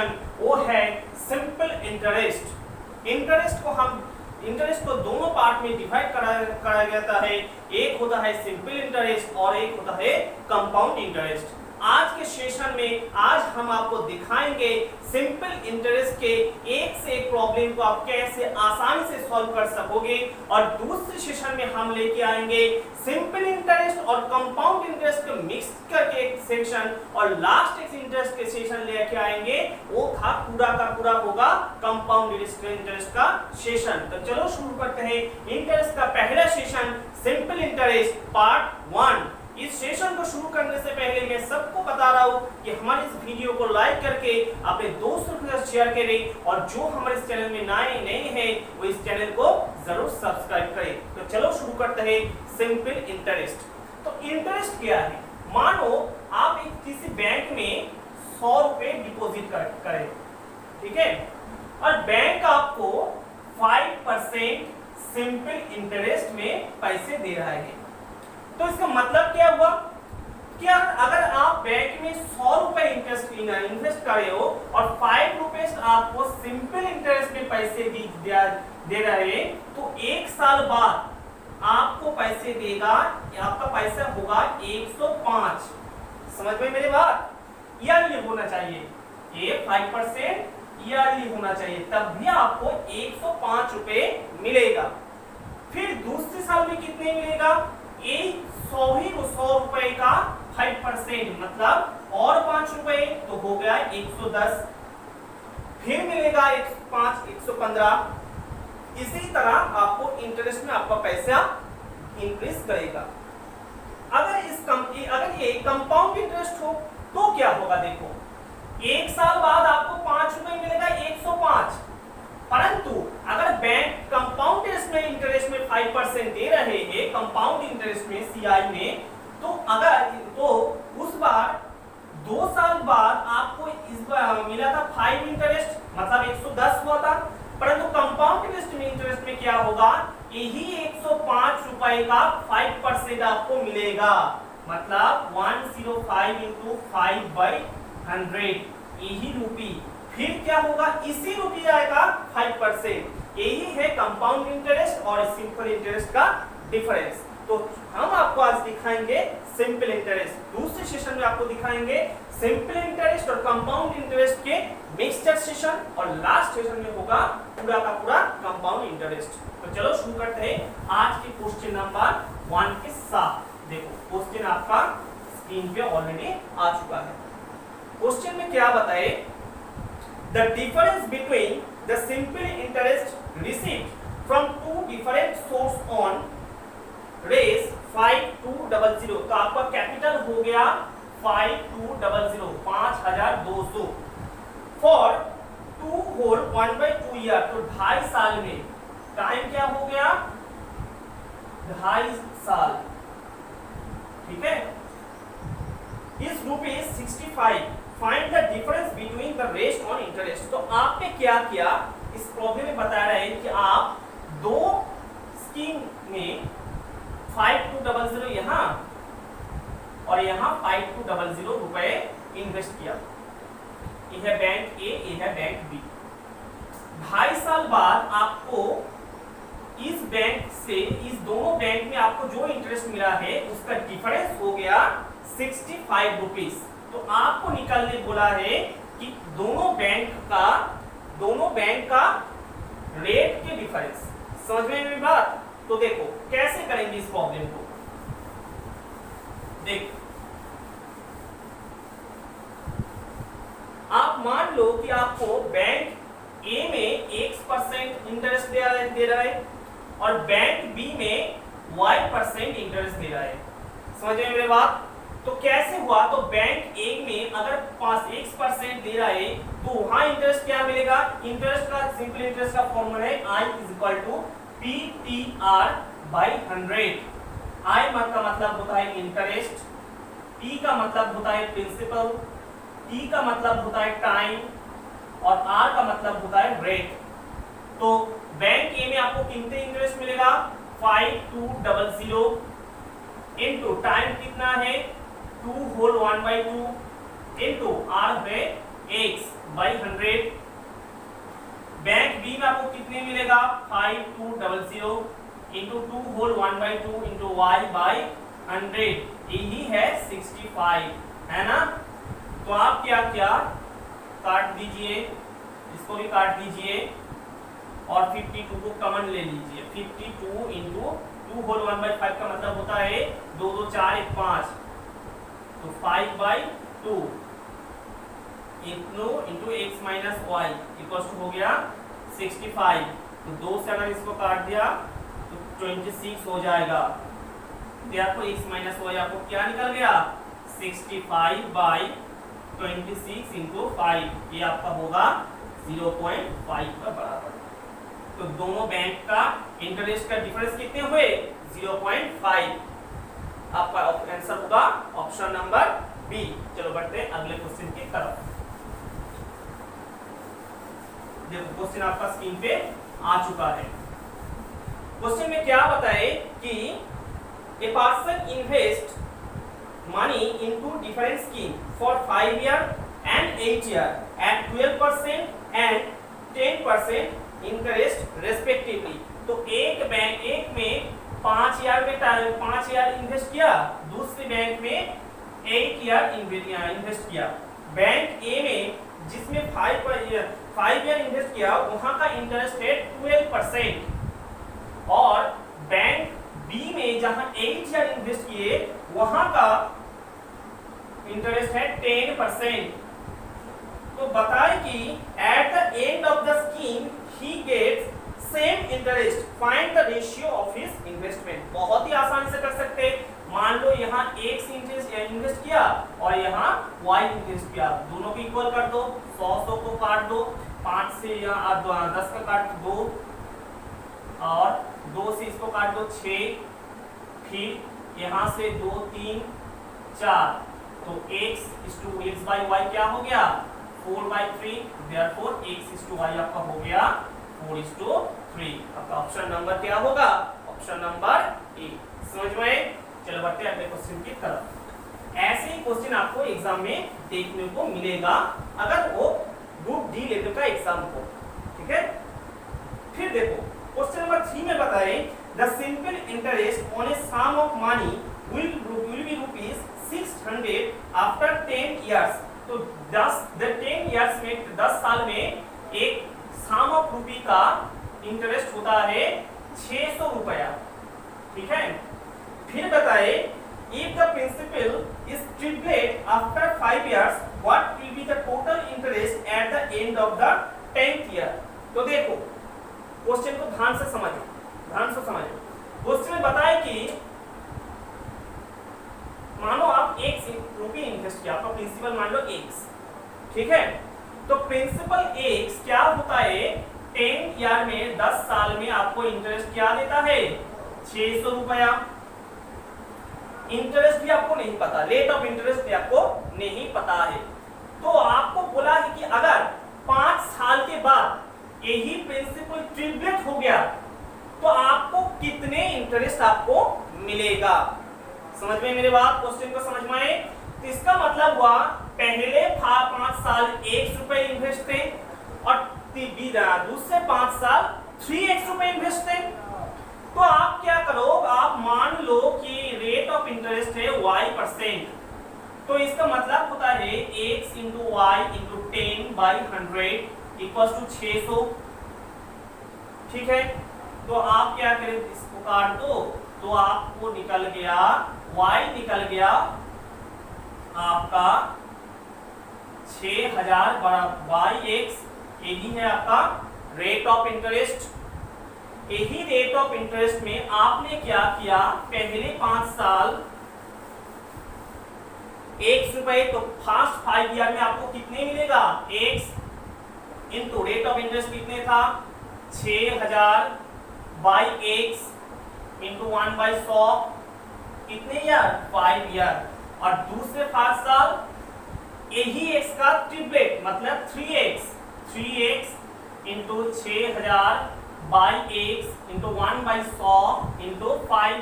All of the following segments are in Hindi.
सेशन वो है सिंपल इंटरेस्ट। इंटरेस्ट को दोनों पार्ट में डिवाइड कराया जाता है, एक होता है सिंपल इंटरेस्ट और एक होता है कंपाउंड इंटरेस्ट। आज के सेशन में आज हम आपको दिखाएंगे सिंपल इंटरेस्ट के एक से एक प्रॉब्लम को आप कैसे आसानी से सॉल्व कर सकोगे, और दूसरे सेशन में हम लेके आएंगे सिंपल इंटरेस्ट और कंपाउंड इंटरेस्ट को मिक्स करके एक सेक्शन, और लास्ट एक इंटरेस्ट के सेशन लेके आएंगे वो था पूरा का पूरा होगा कंपाउंड इंटरेस्ट का सेशन। तो चलो शुरू करते हैं इंटरेस्ट का पहला सेशन सिंपल इंटरेस्ट पार्ट 1। इस सेशन को शुरू करने से पहले मैं सबको बता रहा हूँ कि हमारे इस वीडियो को लाइक करके अपने दोस्तों के साथ शेयर करें, और जो हमारे इस चैनल में नए हैं वो इस चैनल को जरूर सब्सक्राइब करें। तो चलो शुरू करते हैं सिंपल इंटरेस्ट। तो इंटरेस्ट क्या है? मानो आप एक किसी बैंक में 100 रुपए डिपॉजिट करें, ठीक है, और बैंक आपको 5% सिंपल इंटरेस्ट में पैसे दे रहा है। तो इसका मतलब क्या हुआ? क्या अगर आप बैंक में 100 रुपए इन्वेस्ट कर रहे हो और 5 रुपए आपको सिंपल इंटरेस्ट में पैसे दे रहे हैं, तो एक साल बाद आपको पैसे देगा, आपका पैसा होगा 105। समझ में मेरी बात? ईयरली होना चाहिए, ये 5% ईयरली होना चाहिए, तब भी आपको 105 रुपए मिलेगा। फिर दूसरे साल में कितने मिलेगा? 100 रुपए का 5%, मतलब और 5 रुपए तो हो गया 110, फिर मिलेगा 105, 115। इसी तरह आपको इंटरेस्ट में आपका पैसा इंक्रीज करेगा। अगर ये कंपाउंड इंटरेस्ट हो तो क्या होगा? देखो, एक साल बाद आपको 5 रुपए मिलेगा 105, परंतु अगर बैंक कंपाउंड इंटरेस्ट में 5% दे रहे हैं, कंपाउंड इंटरेस्ट में सीआई में, तो उस बार 2 साल बाद आपको इस बार मिला था 5 इंटरेस्ट, मतलब 110 हुआ था, परंतु कंपाउंड इंटरेस्ट में क्या होगा? यही 105 रुपए का 5% आपको मिलेगा, मतलब 105 × 5/100, यही रुपी। फिर क्या होगा? इसी रुपया का 5%। यही है कंपाउंड इंटरेस्ट और सिंपल इंटरेस्ट का डिफरेंस। तो हम आपको आज दिखाएंगे सिंपल इंटरेस्ट, दूसरे सेशन में आपको दिखाएंगे सिंपल इंटरेस्ट और कंपाउंड इंटरेस्ट के मिक्सचर सेशन, और लास्ट सेशन में होगा पूरा का पूरा कंपाउंड इंटरेस्ट। तो चलो शुरू करते हैं आज के क्वेश्चन नंबर 1 के साथ। देखो, क्वेश्चन आपका स्क्रीन पे ऑलरेडी आ चुका है। क्वेश्चन में क्या बताए? The difference between the simple interest received from two different source on raise 5200। तो आपका कैपिटल हो गया 5200, 5200 for 2 whole 1/2 year, तो 2.5 साल में टाइम क्या हो गया? 2.5 साल, ठीक है। इस ₹65 find the difference between the rate on interest. तो आपने क्या किया? इस प्रॉब्लम में बता रहे हैं कि आप दो स्कीम में 5200 यहाँ और यहाँ 5200 रुपए इन्वेस्ट किया। यह है बैंक ए, यह है बैंक बी। 2.5 साल बाद आपको इस बैंक से इस दोनों बैंक में आपको जो इंटरेस्ट मिला है उसका डिफरेंस हो गया 65 रुपीज। तो आपको निकालने बोला है कि दोनों बैंक का रेट के डिफरेंस। समझ में मेरी बात? तो देखो कैसे करेंगे इस प्रॉब्लम को। देखो, आप मान लो कि आपको बैंक ए में X% इंटरेस्ट दे रहा है और बैंक बी में Y% इंटरेस्ट दे रहा है। समझ में मेरी बात? तो कैसे हुआ? तो बैंक ए में अगर 5% दे रहा है तो वहां इंटरेस्ट क्या मिलेगा? इंटरेस्ट का सिंपल इंटरेस्ट का फॉर्मूला है I = PTR/100। I का मतलब होता है इंटरेस्ट, P का मतलब होता है प्रिंसिपल, T का मतलब होता है टाइम और R का मतलब होता है रेट। तो बैंक ए में आपको कितने इंटरेस्ट मिलेगा? 5200 इनटू टाइम कितना है? 2 whole 1/2 इनटू R है X बाई 100। बैंक बी में आपको कितने मिलेगा 5200 into 2 whole 1/2 into Y by 100, यही है 65, है ना। तो आप क्या क्या काट दीजिए, इसको भी काट दीजिए और 52 को कॉमन ले लीजिए। 52 इंटू 2 होल 1/5 का मतलब होता है 2 2 4 1 5, तो 5/2 into x minus Y equal to हो गया 65। तो 2 से अगर इसको काट दिया तो 26 हो जाएगा। तो आपको x माइनस वाई आपको क्या निकल गया 65/26 इंटू 5, ये आपका होगा 0.5 का बराबर। तो दोनों बैंक का इंटरेस्ट का डिफरेंस कितने हुए 0.5। आपका आंसर होगा ऑप्शन नंबर बी। चलो बढ़ते हैं अगले क्वेश्चन की तरफ। देखो क्वेश्चन आपका स्क्रीन पे आ चुका है। क्वेश्चन में क्या बताए कि a person invest money into different scheme for 5 year and 8 year at 12% and 10% interest respectively. तो एक में 5 ईयर इन्वेस्ट किया, दूसरे बैंक में 8 ईयर इन्वेस्ट किया। बैंक ए में जिसमें 5 ईयर इन्वेस्ट किया वहां का इंटरेस्ट है 12% और बैंक बी में जहां 8 ईयर इन्वेस्ट किए वहां का इंटरेस्ट है 10%। तो बताए कि at the end of the scheme he gets same interest, find the ratio of his investment. बहुत ही आसानी से कर सकते हैं। मान लो यहाँ x इन्वेस्ट किया और यहाँ y इन्वेस्ट किया, दोनों को इक्वल कर दो, 100 को काट दो, 5 से यहाँ 10 का काट दो और 2 से इसको काट दो 6, फिर यहाँ से 2 3 4, तो x by y क्या हो गया 4/3, देयरफॉर x/y आपका हो गया 4:3। आपका ऑप्शन नंबर क्या होगा ऑप्शन नंबर ए। समझ में। चलो बढ़ते हैं अगले क्वेश्चन की तरफ। ऐसे ही क्वेश्चन आपको एग्जाम में देखने को मिलेगा अगर वो ग्रुप डी लेवल का एग्जाम हो, ठीक है। फिर देखो क्वेश्चन नंबर 3 में बताए the simple interest on a sum of money will be ₹600 after 10 years. तो 10 इयर्स में 10 साल में एक सम ऑफ रुपी का इंटरेस्ट होता है 600 रुपया, ठीक है। फिर बताए if the principal is tripled after 5 years what will be the total interest at the end of the 10th year। तो देखो क्वेश्चन को ध्यान से समझो, क्वेश्चन में बताए कि मानो आप ₹1 इन्वेस्ट किया, आपका प्रिंसिपल मान लो x, ठीक है। तो प्रिंसिपल x क्या होता है 10 ईयर में 10 साल में आपको इंटरेस्ट क्या देता है 600 रुपया। इंटरेस्ट भी आपको नहीं पता, रेट ऑफ इंटरेस्ट भी आपको नहीं पता है। तो आपको बोला है कि अगर 5 साल के बाद यही प्रिंसिपल ट्रिपलेट हो गया तो आपको कितने इंटरेस्ट आपको मिलेगा। समझ में मेरे बात, क्वेश्चन को समझ में आए। तो इसका मतलब हुआ पहले 5 साल ₹1 इन्वेस्ट थे और दूसरे 5 साल 3x रुपए इन्वेस्ट थे। तो आप क्या करो, आप मान लो कि रेट ऑफ इंटरेस्ट है y%, तो इसका मतलब होता है x into Y into 10/100 equal to 600, ठीक है। तो आप क्या करें, इसको काट दो तो आपको निकल गया y निकल गया आपका 6000 y(x), यही है आपका रेट ऑफ इंटरेस्ट। यही रेट ऑफ इंटरेस्ट में आपने क्या किया, पहले 5 साल ₹1, तो फर्स्ट 5 ईयर में आपको कितने मिलेगा x into rate of interest कितने था 6000/x इंटू 1/100 कितने ईयर 5 ईयर। और दूसरे 5 साल यही x का ट्रिपलेट मतलब 3x into 6000/x into 1/100 into 5।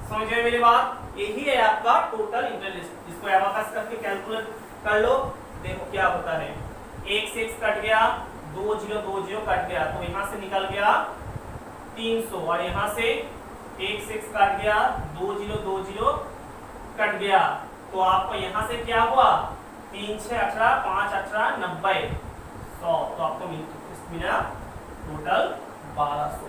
समझ गए मेरी बात, यही है आपका टोटल इंटरेस्ट। इसको एबाकस करके कैलकुलेट कर लो, देखो क्या होता है। एक से x कट गया, 2 0 कट गया, तो यहाँ से निकल गया 300 और यहाँ से एक से x कट गया, 2 0 कट गया, तो आपको यहाँ से क्या हुआ 3 6 18 5 18 90 100, तो आपको मिला टोटल 1200।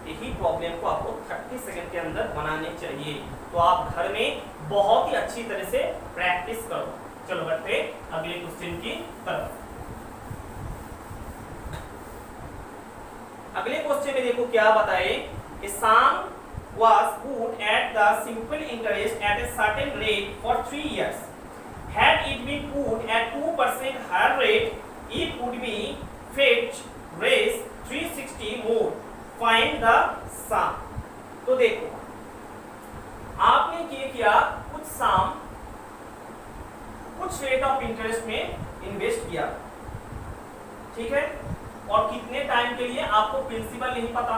यही प्रॉब्लम को आपको 30 सेकंड के अंदर बनाने चाहिए, तो आप घर में बहुत ही अच्छी तरह से प्रैक्टिस करो। चलो बढ़ते अगले क्वेश्चन की तरफ। अगले क्वेश्चन में देखो क्या बताए, a sum was put at the simple interest at a certain rate for 3 years. Had it been put at 2% higher rate, it would be fetch raise 360 more. Find the sum. तो देखो आपने क्या किया, कुछ सम कुछ रेट ऑफ इंटरेस्ट में इन्वेस्ट किया, ठीक है, और कितने टाइम के लिए आपको प्रिंसिपल नहीं पता,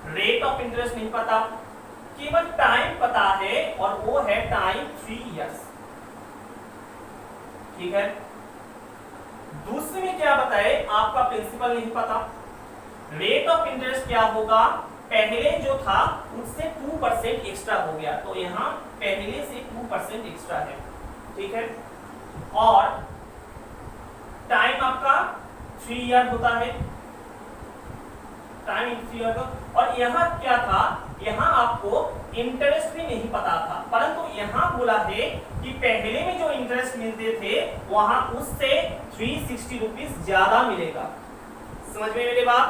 रेट ऑफ इंटरेस्ट नहीं पता, केवल टाइम पता है और वो है टाइम 3 इयर्स, ठीक है। दूसरे में क्या बताए, आपका प्रिंसिपल नहीं पता, रेट ऑफ इंटरेस्ट क्या होगा, पहले जो था उससे 2% एक्स्ट्रा हो गया, तो यहाँ पहले से 2% एक्स्ट्रा है, ठीक है, और टाइम आपका 3 ईयर होता है, टाइम इन 3 ईयर, और यहाँ क्या था, यहाँ आपको इंटरेस्ट भी नहीं पता था, परंतु यहाँ बोला है कि पहले में जो इंटरेस्ट मिलते थे वहां उससे 360 रुपीज ज्यादा मिलेगा। समझ में मेरी बात?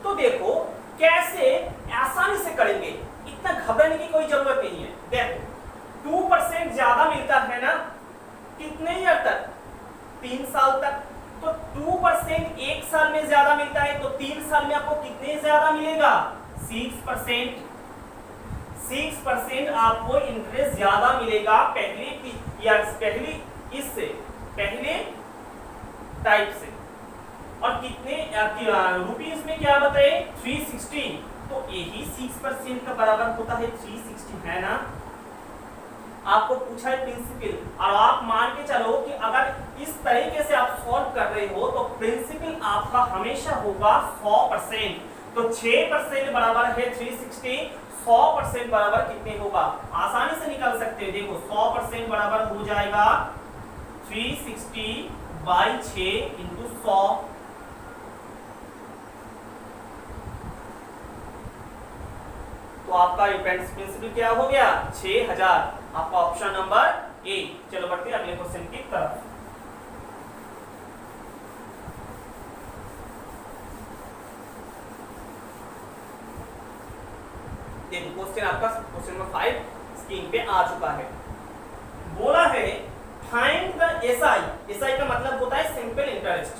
तो देखो कैसे आसानी से करेंगे, इतना घबराने की कोई जरूरत नहीं है। देखो 2% ज्यादा मिलता है ना, कितने ईयर तक, 3 साल तक, तो 2% एक साल में ज्यादा मिलता है, तो 3 साल में आपको कितने ज्यादा मिलेगा, 6%। 6% आपको इंटरेस्ट ज्यादा मिलेगा पहले इससे, पहले टाइप से, और कितने रुपीस में क्या बताए, 360, तो यही 6% का बराबर होता है 360, है ना। आपको पूछा है प्रिंसिपल, और आप मान के चलो कि अगर इस तरीके से आप सॉल्व कर रहे हो तो प्रिंसिपल आपका हमेशा होगा 100%, तो 6% बराबर है 360, 100% बराबर कितने होगा, आसानी से निकाल सकते हैं। देखो 100% बराबर हो जाएगा 360 बाई 6 इंटू 100, तो आपका प्रिंसिपल क्या हो गया, 6000, आपका ऑप्शन नंबर ए। चलो बढ़ते हैं अगले क्वेश्चन की तरफ। देखो क्वेश्चन आपका क्वेश्चन नंबर 5 स्क्रीन पे आ चुका है। बोला है फाइंड द एसआई का मतलब होता है simple interest,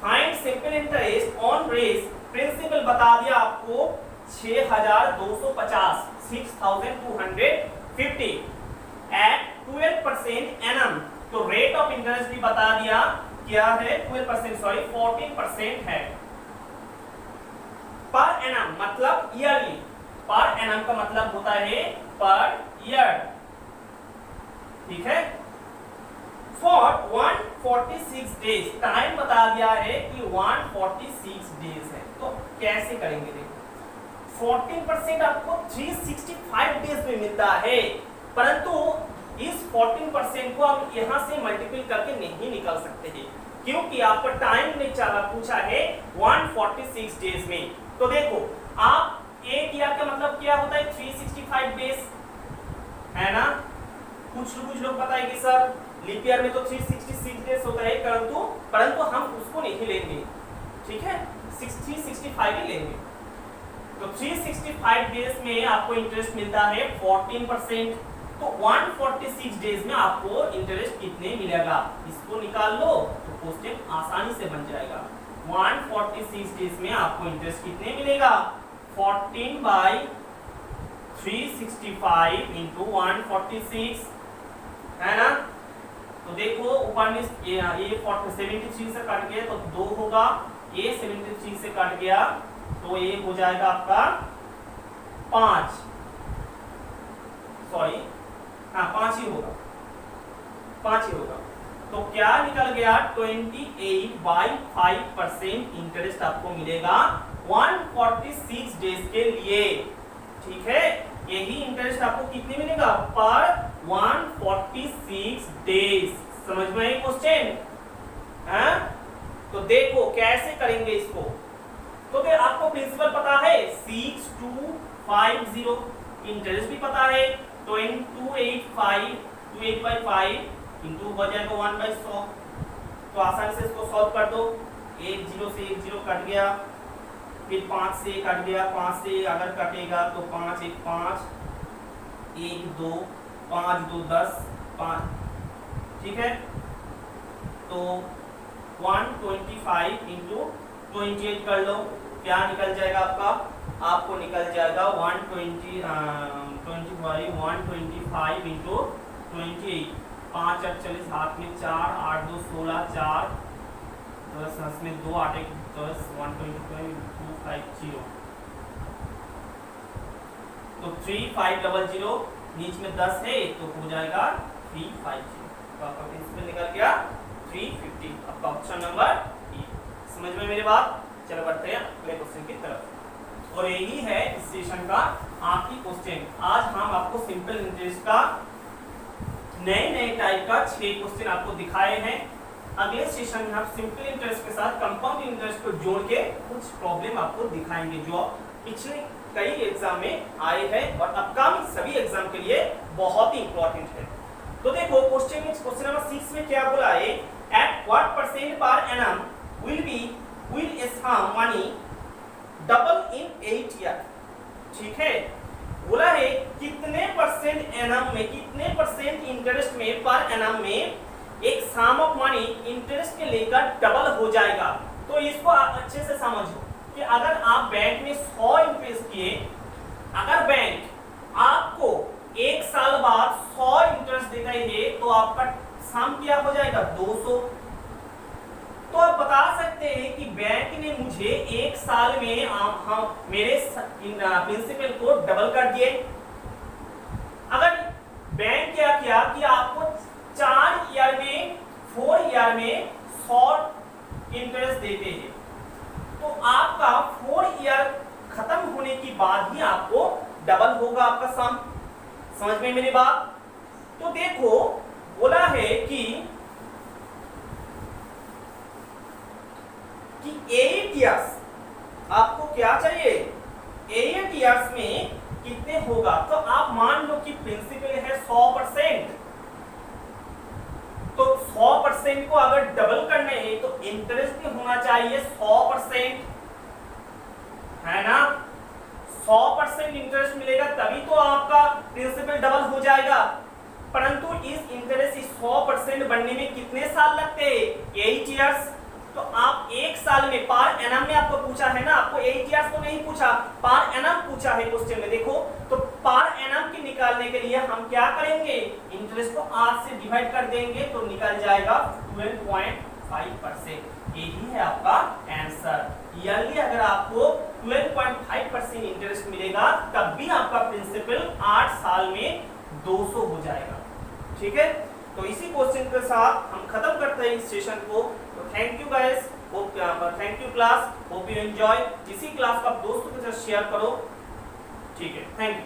find simple interest on रेस, प्रिंसिपल बता दिया आपको 6250, 6250 एट 12% एनम, तो रेट ऑफ इंटरेस्ट भी बता दिया क्या है, 14% है, पर एनम मतलब ईयरली, पर एनम का मतलब होता है पर ईयर, ठीक है। फॉर 146 डेज, टाइम बता दिया है कि 146 डेज है, तो कैसे करेंगे, देखो 14% आपको 365 डेज में मिलता है, परंतु इस 14% को हम यहां से मल्टीपल करके नहीं निकाल सकते हैं, क्योंकि आपको टाइम ने पूछा है 146 डेज में। तो देखो आप एक ईयर का मतलब क्या होता है, 365 डेज, है ना। कुछ लोग बताएंगे सर लीप ईयर में तो 366 डेज होता है, परंतु हम उसको नहीं लेंगे, ठीक है, 365 ही लेंगे। तो 365 डेज में आपको इंटरेस्ट मिलता है 14%, तो 146 डेज में आपको इंटरेस्ट कितने मिलेगा, इसको निकाल लो तो क्वेश्चन आसानी से बन जाएगा। 146 डेज में आपको इंटरेस्ट कितने मिलेगा, 14 बाई 365 इंटू 146, है ना। तो देखो ऊपर में ये 73 से कट गया तो 2 होगा, ये 73 से कट गया तो ये हो जाएगा आपका 5, सॉरी हाँ 5 ही होगा, 5 ही होगा। तो क्या निकल गया 28/5% इंटरेस्ट आपको मिलेगा 146 डेज के लिए। ठीक है, यही इंटरेस्ट आपको कितने मिलेगा पर 146 डेज। समझ में आई क्वेश्चन? तो देखो कैसे करेंगे इसको। तो फिर आपको प्रिंसिपल पता है 6250, इंटरेस्ट भी पता है 285 इंटू हो जाएगा 1/100। तो आसानी से इसको सॉल्व कर दो। 1 0 से 1 0 कट गया, फिर 5 से कट गया, 5 से अगर कटेगा तो 5 1 5 1 2 5 2 10 5। ठीक है, तो 125 इंटू 28 कर लो, क्या निकल जाएगा आपको निकल जाएगा 125 इंटू 28, 5 8 40, हाथ में 4 8 2 16, 4 10 हाथ में 2 8 1 10, 125 250, तो 3500, बीच में 10 है तो हो जाएगा 350। तो आपका प्रिंसिपल निकल गया 350, आपका ऑप्शन नंबर E। समझ में मेरी बात? चलो बढ़ते हैं अगले क्वेश्चन की तरफ, और यही है इस सेशन का आखिरी क्वेश्चन। आज हम आपको सिंपल इंटरेस्ट का नए टाइप का 6 क्वेश्चन आपको दिखाए हैं। अगले सेशन में हम सिंपल इंटरेस्ट के साथ कंपाउंड इंटरेस्ट को जोड़ के कुछ प्रॉब्लम आपको दिखाएंगे जो पिछले कई एग्जाम में आए हैं और अपकमिंग सभी एग्जाम के लिए बहुत ही इंपॉर्टेंट है। तो देखो क्वेश्चन नंबर 6 में क्या बोला है, at what percent per annum will a sum money double in 8 year। ठीक है, बोला है कितने परसेंट एनम में, कितने परसेंट इंटरेस्ट में पर एनम में एक सम ऑफ मनी इंटरेस्ट के लेकर डबल हो जाएगा। तो इसको आप अच्छे से समझो कि अगर आप बैंक में 100 इन्वेस्ट किए, अगर बैंक आपको 1 साल बाद 100 इंटरेस्ट देता है तो आपका सम क्या हो जाएगा 200। तो आप बता सकते हैं कि बैंक ने मुझे 1 साल में मेरे प्रिंसिपल को डबल कर दिए। अगर बैंक क्या किया कि आपको 4 ईयर में 100 इंटरेस्ट देते हैं, तो आपका 4 ईयर खत्म होने के बाद ही आपको डबल होगा आपका सम। समझ में मेरी बात? तो देखो बोला है कि 8 इयर्स आपको क्या चाहिए, 8 इयर्स में कितने होगा। तो आप मान लो कि प्रिंसिपल है 100%, तो 100% को अगर डबल करने है तो इंटरेस्ट भी होना चाहिए 100%, है ना। 100% इंटरेस्ट मिलेगा तभी तो आपका प्रिंसिपल डबल हो जाएगा। परंतु इस इंटरेस्ट 100% बनने में कितने साल लगते हैं, 8 इयर्स। तो आप 1 साल में पर एनम में आपको पूछा है ना, आपको 8 इयर्स तो नहीं पूछा, पर एनम पूछा है क्वेश्चन में। देखो तो पर एनम की निकालने के लिए हम क्या करेंगे, इंटरेस्ट को 8 से डिवाइड कर देंगे तो निकल जाएगा 12.5%। यही है आपका आंसर। ईयरली अगर आपको 12.5% इंटरेस्ट मिलेगा तब भी आपका प्रिंसिपल 8 साल में 200 हो जाएगा। ठीक है, तो इसी क्वेश्चन के साथ हम खत्म करते हैं इस सेशन को। तो thank you guys, thank you class, hope you enjoy. इसी क्लास को आप दोस्तों के साथ शेयर करो। ठीक है, थैंक यू।